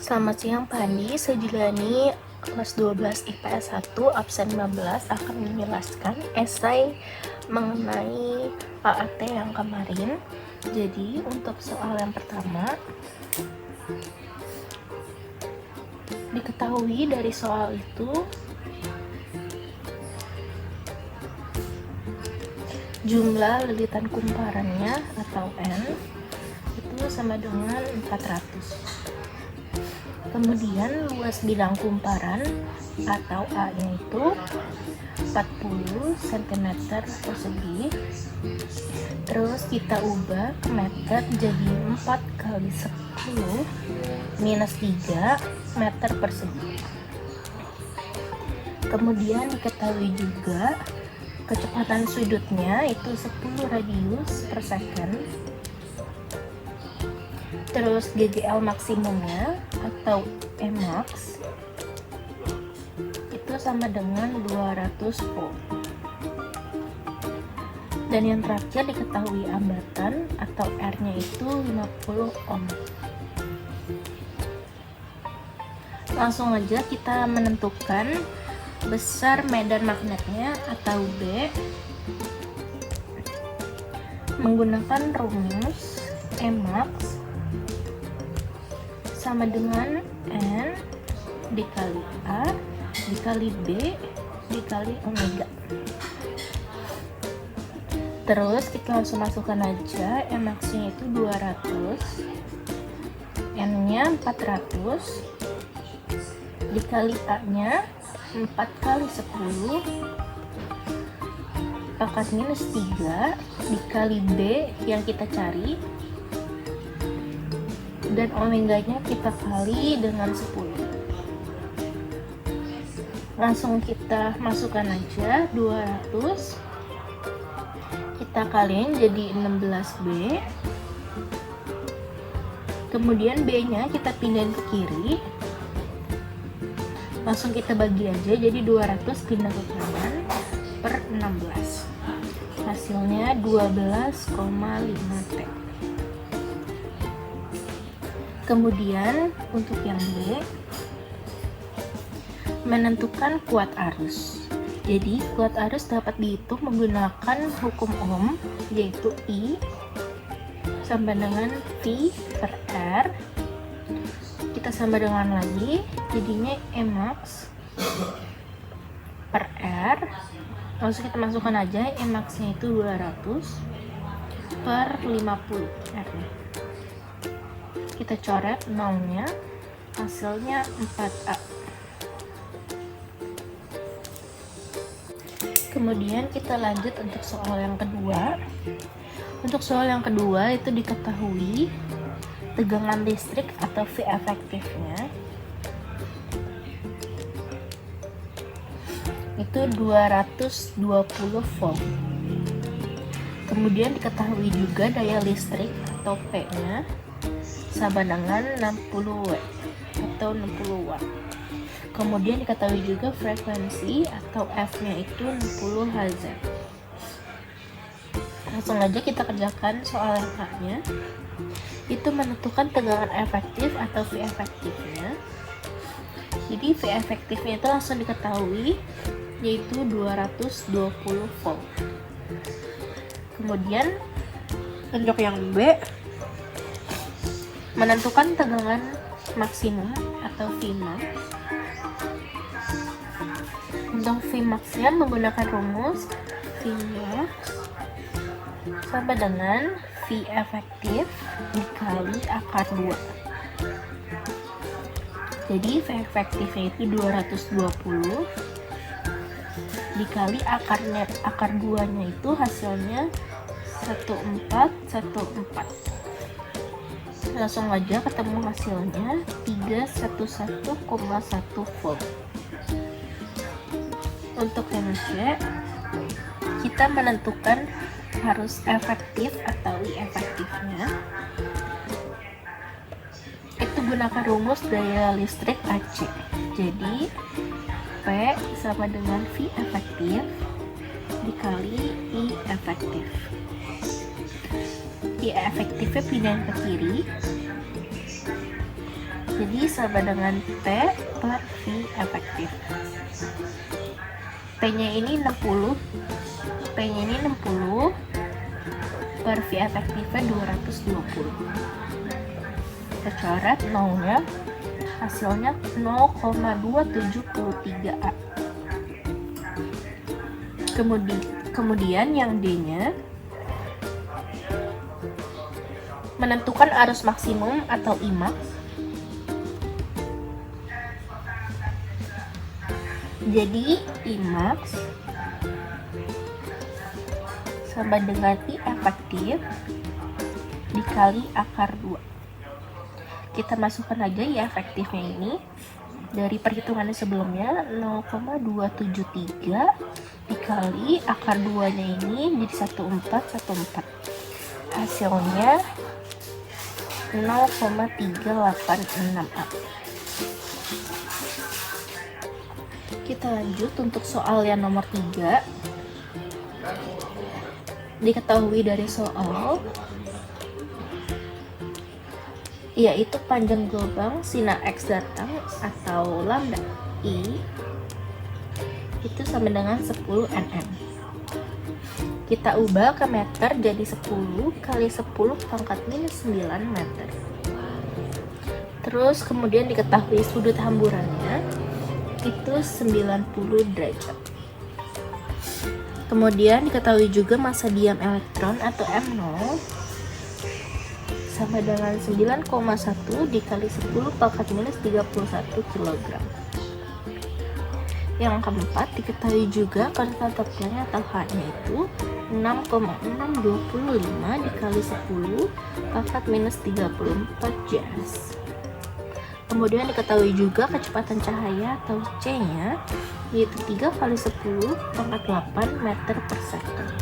Selamat siang Pak Andi, saya Jilani, kelas 12 IPS 1, absen 15 akan menjelaskan esai mengenai AAT yang kemarin. Jadi untuk soal yang pertama, diketahui dari soal itu jumlah lilitan kumparannya atau N itu sama dengan 400. Kemudian luas bidang kumparan atau A-nya itu 40 cm persegi. Terus kita ubah ke meter jadi 4 kali 10 minus 3 meter persegi. Kemudian diketahui juga kecepatan sudutnya itu 10 radius per second. Terus GGL maksimumnya atau Emax itu sama dengan 200 volt. Dan yang terakhir diketahui ambatan atau R-nya itu 50 ohm. Langsung aja kita menentukan besar medan magnetnya atau B menggunakan rumus Emax sama dengan N dikali A dikali B dikali omega. Terus kita langsung masukkan aja Emax-nya itu 200, N-nya 400 dikali A-nya 4 kali 10 pangkat minus 3 dikali B yang kita cari, dan omeganya kita kali dengan 10. Langsung kita masukkan aja 200, kita kaliin jadi 16B, kemudian B nya kita pindahin ke kiri, langsung kita bagi aja jadi 200 pindah ke kanan per 16, hasilnya 12,5T. Kemudian untuk yang B, menentukan kuat arus. Jadi kuat arus dapat dihitung menggunakan hukum Ohm, yaitu I sama dengan V per R. Kita sama dengan lagi, jadinya Emax per R. Langsung kita masukkan aja Emax-nya itu 200 per 50 R. Kita coret nolnya, hasilnya 4A. Kemudian kita lanjut untuk soal yang kedua. Untuk soal yang kedua itu diketahui tegangan listrik atau V efektifnya itu 220 volt. Kemudian diketahui juga daya listrik atau P-nya sama dengan 60 W atau 60 watt. Kemudian diketahui juga frekuensi atau F-nya itu 60 Hz. Langsung aja kita kerjakan soal yang A-nya. Itu menentukan tegangan efektif atau V efektifnya. Jadi V efektifnya itu langsung diketahui, yaitu 220 volt. Kemudian untuk yang B, menentukan tegangan maksimum atau Vmax. Untuk Vmax-nya menggunakan rumus Vmax sama dengan V efektif dikali akar 2. Jadi V efektifnya itu 220 dikali akar 2-nya itu hasilnya 1414. Langsung aja ketemu hasilnya 311,1 volt. Untuk yang C, kita menentukan arus efektif atau I efektifnya. Itu gunakan rumus daya listrik AC. Jadi P sama dengan V efektif dikali I efektif. I efektifnya pindahin ke kiri, Jadi sama dengan P per V efektif. P-nya ini 60, P-nya ini 60 per V efektifnya 220. Kita coret nolnya, hasilnya 0,273A. Kemudian yang D-nya menentukan arus maksimum atau IMAX. Jadi IMAX sama dengan I efektif dikali akar 2. Kita masukkan aja I efektifnya ini dari perhitungan sebelumnya, 0,273 dikali akar 2 nya ini jadi 1414. Hasilnya 0,386A. Kita lanjut untuk soal yang nomor 3. Diketahui dari soal yaitu panjang gelombang sinar X datang atau lambda I itu sama dengan 10 nm. Kita ubah ke meter jadi 10 kali 10 pangkat minus 9 meter. Terus kemudian diketahui sudut hamburannya itu 90 derajat. Kemudian diketahui juga massa diam elektron atau M0 sama dengan 9,1 dikali 10 pangkat minus 31 kg. Yang keempat diketahui juga konstan tegangan atau H-nya itu 6,625 dikali 10 pangkat minus 34 J/s. Kemudian diketahui juga kecepatan cahaya atau C-nya yaitu 3 kali 10 pangkat 8 meter per second.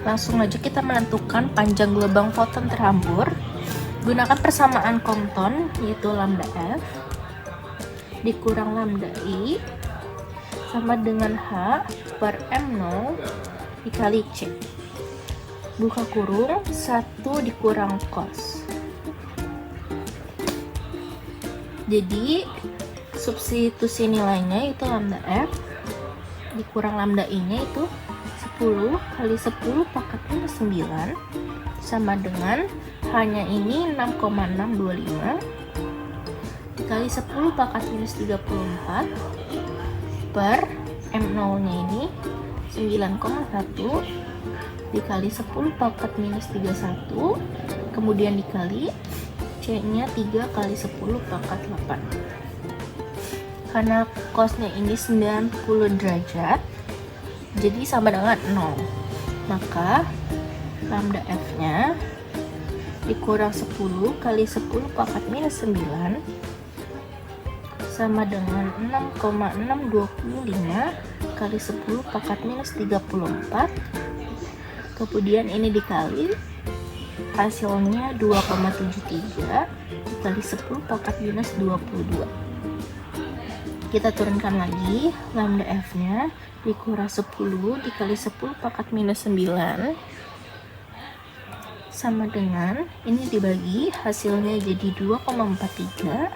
Langsung aja kita menentukan panjang gelombang foton terhambur. Gunakan persamaan Compton yaitu lambda F dikurang lambda I sama dengan H per M0 dikali C. Buka kurung, 1 dikurang cos. Jadi substitusi nilainya itu lambda F dikurang lambda I nya itu 10 kali 10 pangkat minus 9 sama dengan H-nya ini 6,625 dikali 10 pangkat minus 34 per M0 nya ini 9,1 dikali 10 pangkat minus 31 kemudian dikali C nya 3 kali 10 pangkat 8. Karena cosnya ini 90 derajat jadi sama dengan 0, maka lambda F nya dikurang 10 kali 10 pangkat minus 9 sama dengan 6,625 kali 10 pangkat minus 34. Kemudian ini dikali hasilnya 2,73 dikali 10 pangkat minus 22. Kita turunkan lagi lambda F nya dikurang 10 dikali 10 pangkat minus 9 sama dengan ini dibagi hasilnya jadi 2,43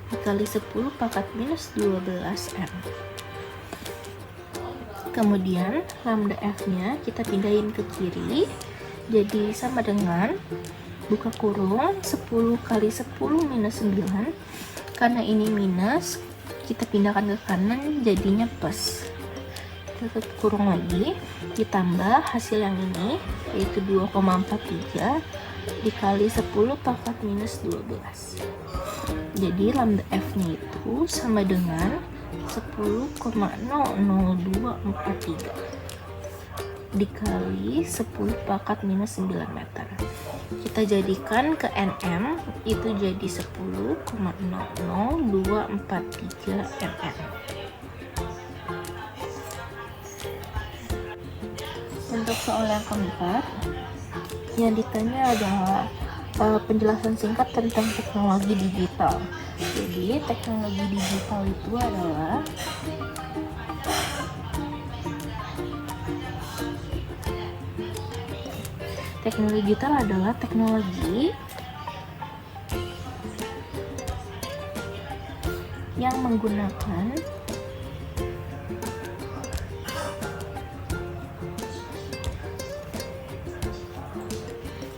dikali 10 pangkat minus 12M. Kemudian lambda F nya kita pindahin ke kiri jadi sama dengan buka kurung 10 kali 10 minus 9 karena ini minus kita pindahkan ke kanan jadinya plus. Kita kurung lagi ditambah hasil yang ini yaitu 2,43 dikali 10 pangkat minus 12. Jadi lambda F nya itu sama dengan 10,00243 dikali 10 pangkat minus 9 meter. Kita jadikan ke Nm itu jadi 10,00243 Nm. Untuk soal yang keempat yang ditanya adalah penjelasan singkat tentang teknologi digital. Jadi teknologi digital itu adalah teknologi yang menggunakan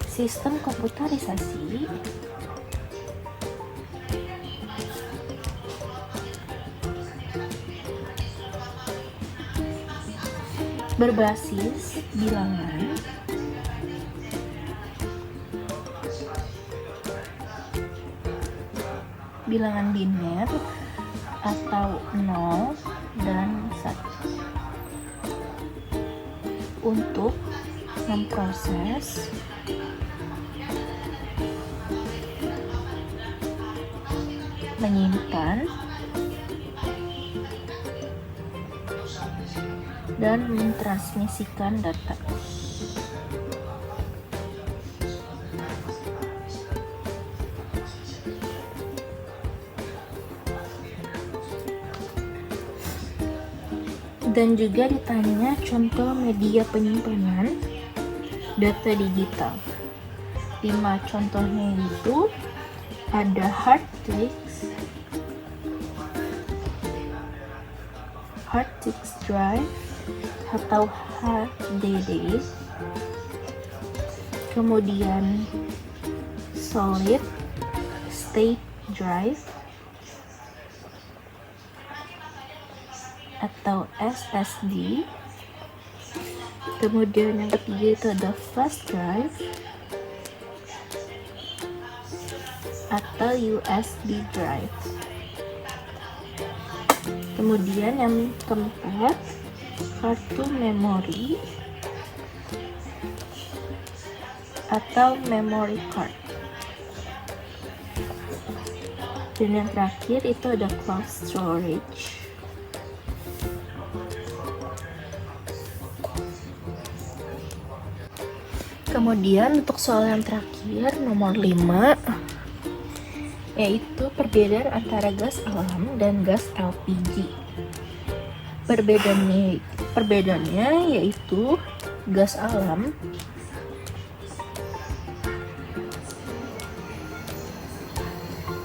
sistem komputerisasi berbasis bilangan biner atau 0 dan 1 untuk memproses menyimpan dan mentransmisikan data. Dan juga ditanya contoh media penyimpanan data digital. 5 contohnya itu ada hard disk drive atau HDD, kemudian solid state drive atau SSD, kemudian yang ketiga itu ada flash drive atau USB drive, kemudian yang keempat kartu memori atau memory card, dan yang terakhir itu ada cloud storage. Kemudian untuk soal yang terakhir nomor 5, yaitu perbedaan antara gas alam dan gas LPG. Perbedaannya yaitu gas alam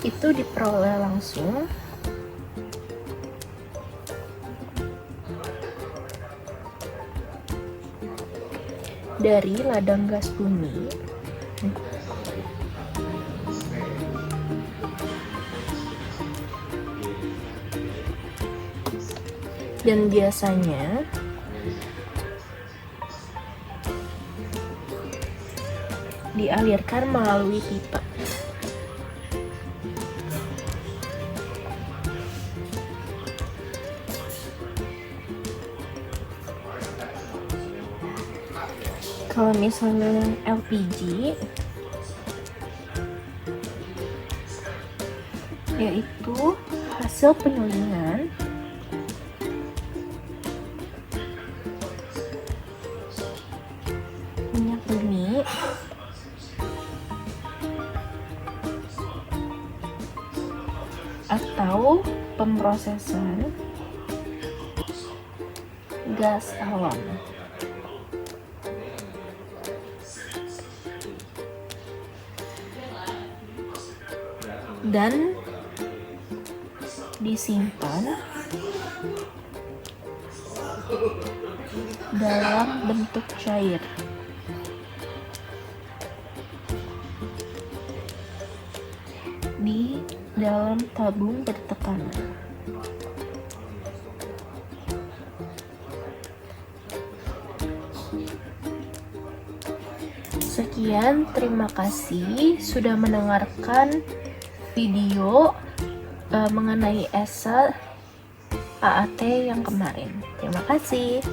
itu diperoleh langsung dari ladang gas bumi dan biasanya dialirkan melalui pipa. Kalau misalnya LPG, yaitu hasil penyulingan minyak bumi atau pemrosesan gas alam. Dan disimpan dalam bentuk cair. Di dalam tabung bertekanan. Sekian, terima kasih sudah mendengarkan video mengenai esai AAT yang kemarin. Terima kasih.